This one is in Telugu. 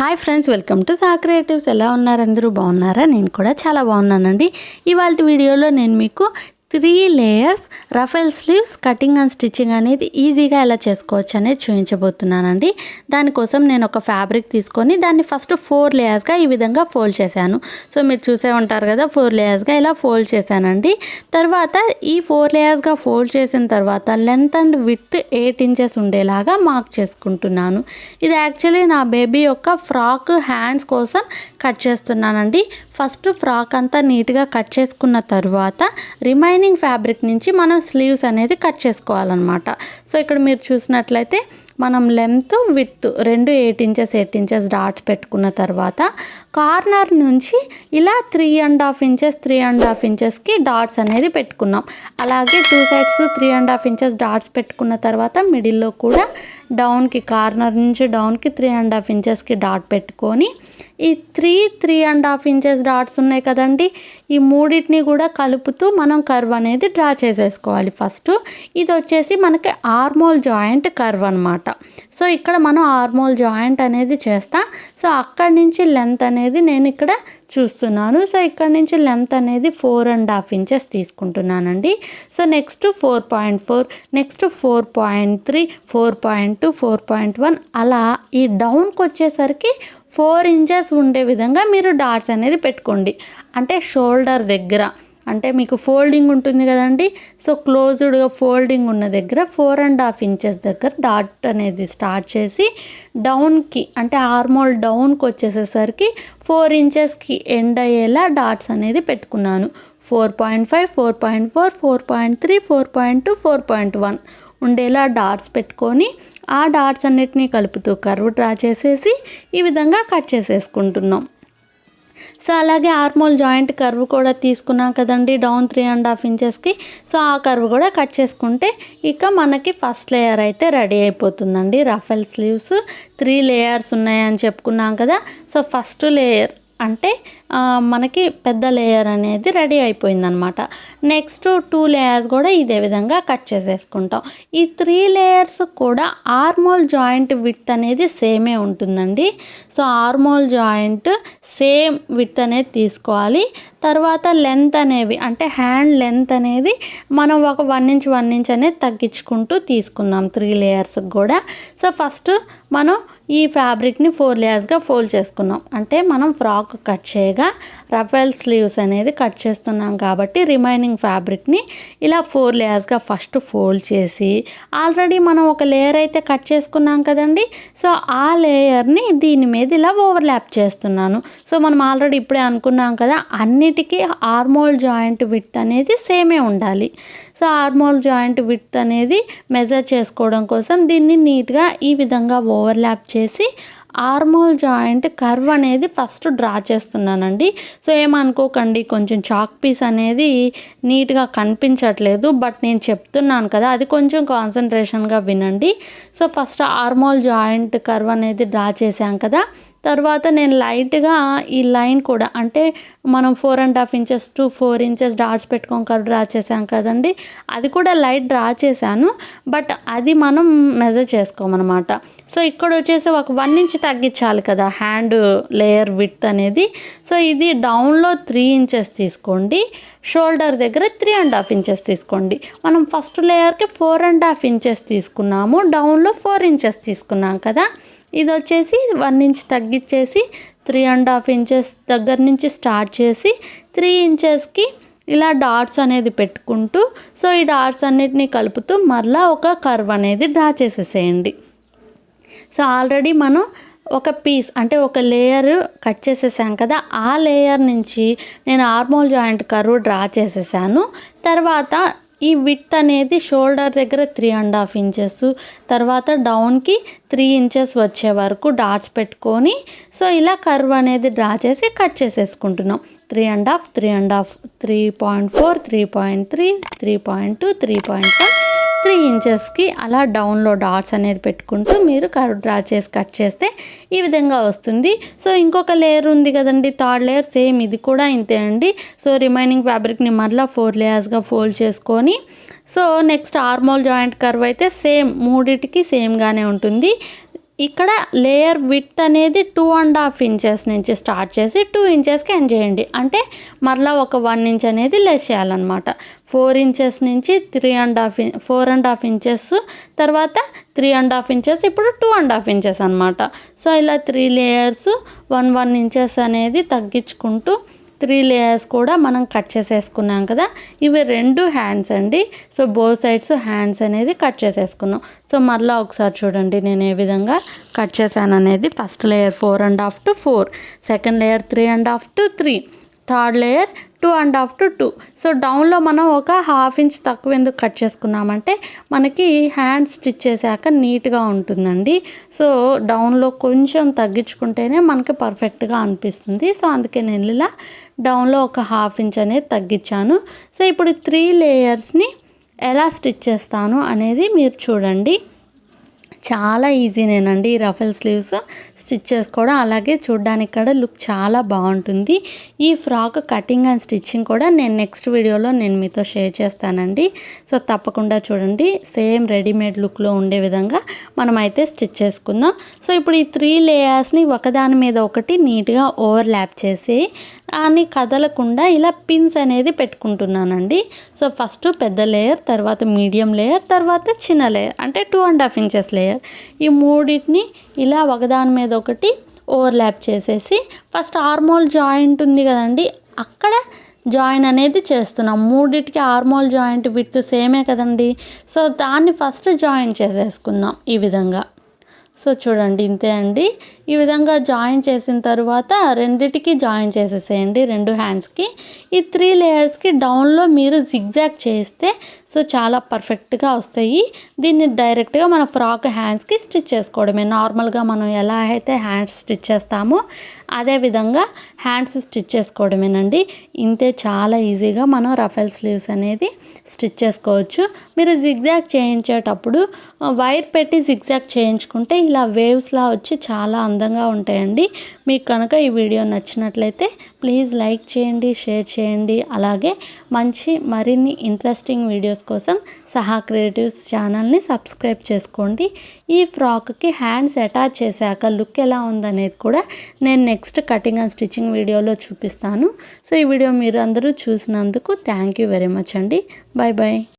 Hi friends, welcome to saw creatives. ఎలా ఉన్నారు? అందరూ బాగున్నారా? నేను కూడా చాలా బాగున్నానండి. ఇవాళ వీడియోలో నేను మీకు 3 layers ruffle sleeves cutting and stitching అనేది ఈజీగా ఎలా చేసుకోవచ్చు అనేది చూపించబోతున్నానండి. దానికోసం నేను ఒక ఫ్యాబ్రిక్ తీసుకొని దాన్ని ఫస్ట్ 4 లేయర్స్గా ఈ విధంగా ఫోల్డ్ చేశాను. సో మీరు చూసే ఉంటారు కదా, 4 లేయర్స్గా ఇలా ఫోల్డ్ చేశానండి. తర్వాత ఈ 4 లేయర్స్గా ఫోల్డ్ చేసిన తర్వాత లెంత్ అండ్ విడ్త్ 8 ఇంచెస్ ఉండేలాగా మార్క్ చేసుకుంటున్నాను. ఇది యాక్చువల్లీ నా బేబీ యొక్క ఫ్రాక్ హ్యాండ్స్ కోసం కట్ చేస్తున్నానండి. ఫస్ట్ ఫ్రాక్ అంతా నీట్గా కట్ చేసుకున్న తర్వాత రిమైనింగ్ ఫ్యాబ్రిక్ నుంచి మనం స్లీవ్స్ అనేది కట్ చేసుకోవాలన్నమాట. సో ఇక్కడ మీరు చూసినట్లయితే మనం లెంత్ విడ్త్ రెండు 8 ఇంచెస్ డాట్స్ పెట్టుకున్న తర్వాత కార్నర్ నుంచి ఇలా 3.5 ఇంచెస్కి డాట్స్ అనేది పెట్టుకున్నాం. అలాగే 2 సైడ్స్ 3.5 ఇంచెస్ డాట్స్ పెట్టుకున్న తర్వాత మిడిల్లో కూడా డౌన్కి కార్నర్ నుంచి డౌన్కి 3.5 ఇంచెస్కి డాట్ పెట్టుకొని ఈ 3.5 ఇంచెస్ డాట్స్ ఉన్నాయి కదండి, ఈ మూడింటిని కూడా కలుపుతూ మనం కర్వ్ అనేది డ్రా చేసేసుకోవాలి. ఫస్ట్ ఇది వచ్చేసి మనకి ఆర్మోల్ జాయింట్ కర్వ్ అనమాట. సో ఇక్కడ మనం ఆర్మోల్ జాయింట్ అనేది చేస్తాం. సో అక్కడి నుంచి లెంత్ అనేది నేను ఇక్కడ చూస్తున్నాను. సో ఇక్కడ నుంచి లెంత్ అనేది 4.5 ఇంచెస్ తీసుకుంటున్నానండి. సో నెక్స్ట్ 4.4, నెక్స్ట్ 4.3, 4.2, 4.1 అలా ఈ డౌన్కి వచ్చేసరికి 4 ఇంచెస్ ఉండే విధంగా మీరు డాట్స్ అనేది పెట్టుకోండి. అంటే షోల్డర్ దగ్గర, అంటే మీకు ఫోల్డింగ్ ఉంటుంది కదండి, సో క్లోజ్డ్గా ఫోల్డింగ్ ఉన్న దగ్గర 4.5 ఇంచెస్ దగ్గర డాట్ అనేది స్టార్ట్ చేసి డౌన్కి అంటే ఆర్మోల్ డౌన్కి వచ్చేసేసరికి 4 ఇంచెస్కి ఎండ్ అయ్యేలా డాట్స్ అనేది పెట్టుకున్నాను. 4.5, 4.4, 4.3, 4.2, 4.1 ఉండేలా డాట్స్ పెట్టుకొని ఆ డాట్స్ అన్నిటినీ కలుపుతూ కర్వ్ డ్రా చేసేసి ఈ విధంగా కట్ చేసేసుకుంటున్నాం. సో అలాగే ఆర్మోల్ జాయింట్ కర్వ్ కూడా తీసుకున్నాం కదండి, డౌన్ 3.5 ఇంచెస్కి. సో ఆ కర్వ్ కూడా కట్ చేసుకుంటే ఇక మనకి ఫస్ట్ లేయర్ అయితే రెడీ అయిపోతుందండి. రఫెల్ స్లీవ్స్ 3 లేయర్స్ ఉన్నాయని చెప్పుకున్నాం కదా. సో ఫస్ట్ లేయర్ అంటే మనకి పెద్ద లేయర్ అనేది రెడీ అయిపోయిందనమాట. నెక్స్ట్ 2 లేయర్స్ కూడా ఇదే విధంగా కట్ చేసేసుకుంటాం. ఈ 3 లేయర్స్ కూడా ఆర్మోల్ జాయింట్ విడ్త్ అనేది సేమే ఉంటుందండి. సో ఆర్మోల్ జాయింట్ సేమ్ విడ్త్ అనేది తీసుకోవాలి. తర్వాత లెంత్ అనేవి అంటే హ్యాండ్ లెంత్ అనేది మనం ఒక 1 ఇంచ్ అనేది తగ్గించుకుంటూ తీసుకుందాం 3 లేయర్స్ కూడా. సో ఫస్ట్ మనం ఈ ఫ్యాబ్రిక్ని 4 లేయర్స్గా ఫోల్డ్ చేసుకున్నాం. అంటే మనం ఫ్రాక్ కట్ చేయగా రఫెల్ స్లీవ్స్ అనేది కట్ చేస్తున్నాం కాబట్టి రిమైనింగ్ ఫ్యాబ్రిక్ని ఇలా 4 లేయర్స్గా ఫస్ట్ ఫోల్డ్ చేసి ఆల్రెడీ మనం ఒక లేయర్ అయితే కట్ చేసుకున్నాం కదండి. సో ఆ లేయర్ని దీని మీద ఇలా ఓవర్లాప్ చేస్తున్నాను. సో మనం ఆల్రెడీ ఇప్పుడే అనుకున్నాం కదా, అన్నిటికీ ఆర్మోల్ జాయింట్ విడ్త్ అనేది సేమే ఉండాలి. సో ఆర్మోల్ జాయింట్ విడ్త్ అనేది మెజర్ చేసుకోవడం కోసం దీన్ని నీట్గా ఈ విధంగా ఓవర్లాప్ చేసి ఆర్మోల్ జాయింట్ కర్వ్ అనేది ఫస్ట్ డ్రా చేస్తున్నానండి. సో ఏమనుకోకండి, కొంచెం చాక్ పీస్ అనేది నీట్గా కనిపించట్లేదు, బట్ నేను చెప్తున్నాను కదా, అది కొంచెం కాన్సన్ట్రేషన్గా వినండి. సో ఫస్ట్ ఆర్మోల్ జాయింట్ కర్వ్ అనేది డ్రా చేశాం కదా, తర్వాత నేను లైట్గా ఈ లైన్ కూడా అంటే మనం 4.5 ఇంచెస్ టు 4 ఇంచెస్ డాట్స్ పెట్టుకొని కర్వ్ డ్రా చేసాం కదండి, అది కూడా లైట్ డ్రా చేశాను, బట్ అది మనం మెజర్ చేసుకోమన్నమాట. సో ఇక్కడ వచ్చేసి ఒక 1 ఇంచ్ తగ్గించాలి కదా హ్యాండ్ లేయర్ విడ్త్ అనేది. సో ఇది డౌన్లో 3 ఇంచెస్ తీసుకోండి, షోల్డర్ దగ్గర 3.5 ఇంచెస్ తీసుకోండి. మనం ఫస్ట్ లేయర్కి 4.5 ఇంచెస్ తీసుకున్నాము, డౌన్లో 4 ఇంచెస్ తీసుకున్నాం కదా. ఇది వచ్చేసి 1 ఇంచ్ తగ్గించేసి 3.5 ఇంచెస్ దగ్గర నుంచి స్టార్ట్ చేసి 3 ఇంచెస్కి ఇలా డాట్స్ అనేది పెట్టుకుంటూ సో ఈ డాట్స్ అన్నిటినీ కలుపుతూ మరలా ఒక కర్వ్ అనేది డ్రా చేసేసేయండి. సో ఆల్రెడీ మనం ఒక పీస్ అంటే ఒక లేయర్ కట్ చేసేసాం కదా, ఆ లేయర్ నుంచి నేను ఆర్మోల్ జాయింట్ కర్వ్ డ్రా చేసేసాను. తర్వాత ఈ విడ్త్ అనేది షోల్డర్ దగ్గర 3.5 ఇంచెస్, తర్వాత డౌన్కి 3 ఇంచెస్ వచ్చే వరకు డాట్స్ పెట్టుకొని సో ఇలా కర్వ్ అనేది డ్రా చేసి కట్ చేసేసుకుంటున్నాం. 3.5, 3.5, 3.4, 3.3, 3.2, 3.1, 3 ఇంచెస్కి అలా డౌన్లో డాట్స్ అనేది పెట్టుకుంటూ మీరు కర్వ్ డ్రా చేసి కట్ చేస్తే ఈ విధంగా వస్తుంది. సో ఇంకొక లేయర్ ఉంది కదండి, 3rd లేయర్, సేమ్ ఇది కూడా ఇంతే అండి. సో రిమైనింగ్ ఫ్యాబ్రిక్ని మరలా 4 లేయర్స్గా ఫోల్డ్ చేసుకొని సో నెక్స్ట్ ఆర్మోల్ జాయింట్ కర్వ్ అయితే సేమ్ మూడిటికి సేమ్గానే ఉంటుంది. ఇక్కడ లేయర్ విడ్త్ అనేది 2.5 ఇంచెస్ నుంచి స్టార్ట్ చేసి 2 ఇంచెస్కి ఎండ్ చేయండి. అంటే మరలా ఒక 1 ఇంచ్ అనేది లెస్ చేయాలన్నమాట. 4 ఇంచెస్ నుంచి 4.5 ఇంచెస్, తర్వాత 3.5 ఇంచెస్, ఇప్పుడు 2.5 ఇంచెస్ అనమాట. సో ఇలా 3 లేయర్స్ 1 ఇంచెస్ అనేది తగ్గించుకుంటూ 3 లేయర్స్ కూడా మనం కట్ చేసేసుకున్నాం కదా. ఇవి 2 హ్యాండ్స్ అండి. సో బోత్ సైడ్స్ హ్యాండ్స్ అనేది కట్ చేసేసుకున్నాం. సో మరలా ఒకసారి చూడండి నేను ఏ విధంగా కట్ చేశాను అనేది. First layer 4.5 to 4, second layer 3.5 to 3, third layer 2.5 to 2. So డౌన్లో మనం ఒక 1/2 ఇంచ్ తక్కువ ఎందుకు కట్ చేసుకున్నామంటే మనకి హ్యాండ్ స్టిచ్ చేశాక నీట్గా ఉంటుందండి. సో డౌన్లో కొంచెం తగ్గించుకుంటేనే మనకి పర్ఫెక్ట్గా అనిపిస్తుంది. సో అందుకే నేను ఇలా డౌన్లో ఒక 1/2 ఇంచ్ అనేది తగ్గించాను. సో ఇప్పుడు 3 లేయర్స్ని ఎలా స్టిచ్ చేస్తాను అనేది మీరు చూడండి. చాలా ఈజీనేనండి ఈ రఫెల్ స్లీవ్స్ స్టిచ్ చేసుకోవడం. అలాగే చూడడానికి కూడా లుక్ చాలా బాగుంటుంది. ఈ ఫ్రాక్ కటింగ్ అండ్ స్టిచ్చింగ్ కూడా నేను నెక్స్ట్ వీడియోలో నేను మీతో షేర్ చేస్తానండి. సో తప్పకుండా చూడండి. సేమ్ రెడీమేడ్ లుక్లో ఉండే విధంగా మనమైతే స్టిచ్ చేసుకుందాం. సో ఇప్పుడు ఈ 3 లేయర్స్ని ఒకదాని మీద ఒకటి నీట్గా ఓవర్లాప్ చేసి అని కదలకుండా ఇలా పిన్స్ అనేది పెట్టుకుంటున్నానండి. సో ఫస్ట్ పెద్ద లేయర్, తర్వాత మీడియం లేయర్, తర్వాత చిన్న లేయర్ అంటే 2.5 ఇంచెస్ లేయర్. ఈ మూడింటిని ఇలా ఒకదాని మీద ఒకటి ఓవర్లాప్ చేసేసి ఫస్ట్ ఆర్మోల్ జాయింట్ ఉంది కదండి, అక్కడ జాయిన్ అనేది చేస్తున్నాం. మూడింటికి ఆర్మోల్ జాయింట్ విత్ సేమే కదండి. సో దాన్ని ఫస్ట్ జాయిన్ చేసేసుకుందాం ఈ విధంగా. సో చూడండి ఇంతే అండి. ఈ విధంగా జాయిన్ చేసిన తర్వాత రెండిటికి జాయిన్ చేసేసేయండి 2 హ్యాండ్స్కి. ఈ 3 లేయర్స్కి డౌన్లో మీరు జిగ్జాగ్ చేస్తే సో చాలా పర్ఫెక్ట్గా వస్తాయి. దీన్ని డైరెక్ట్గా మన ఫ్రాక్ హ్యాండ్స్కి స్టిచ్ చేసుకోవడమే. నార్మల్గా మనం ఎలా అయితే హ్యాండ్స్ స్టిచ్ చేస్తామో అదే విధంగా హ్యాండ్స్ స్టిచ్ చేసుకోవడమేనండి. ఇంతే, చాలా ఈజీగా మనం రఫెల్ స్లీవ్స్ అనేది స్టిచ్ చేసుకోవచ్చు. మీరు జిగ్జాగ్ చేయించేటప్పుడు వైర్ పెట్టి జిగ్జాగ్ చేయించుకుంటే ఇలా వేవ్స్లా వచ్చి చాలా అందంగా ఉంటాయండి. మీకు కనుక ఈ వీడియో నచ్చినట్లయితే ప్లీజ్ లైక్ చేయండి, షేర్ చేయండి. అలాగే మరిన్ని ఇంట్రెస్టింగ్ వీడియోస్ కోసం సహా క్రియేటివ్స్ ఛానల్ని సబ్స్క్రైబ్ చేసుకోండి. ఈ ఫ్రాక్కి హ్యాండ్స్ అటాచ్ చేశాక లుక్ ఎలా ఉందనేది కూడా నేను నెక్స్ట్ కటింగ్ అండ్ స్టిచ్చింగ్ వీడియోలో చూపిస్తాను. సో ఈ వీడియో మీరు అందరూ చూసినందుకు థ్యాంక్ యూ వెరీ మచ్ అండి. Bye bye.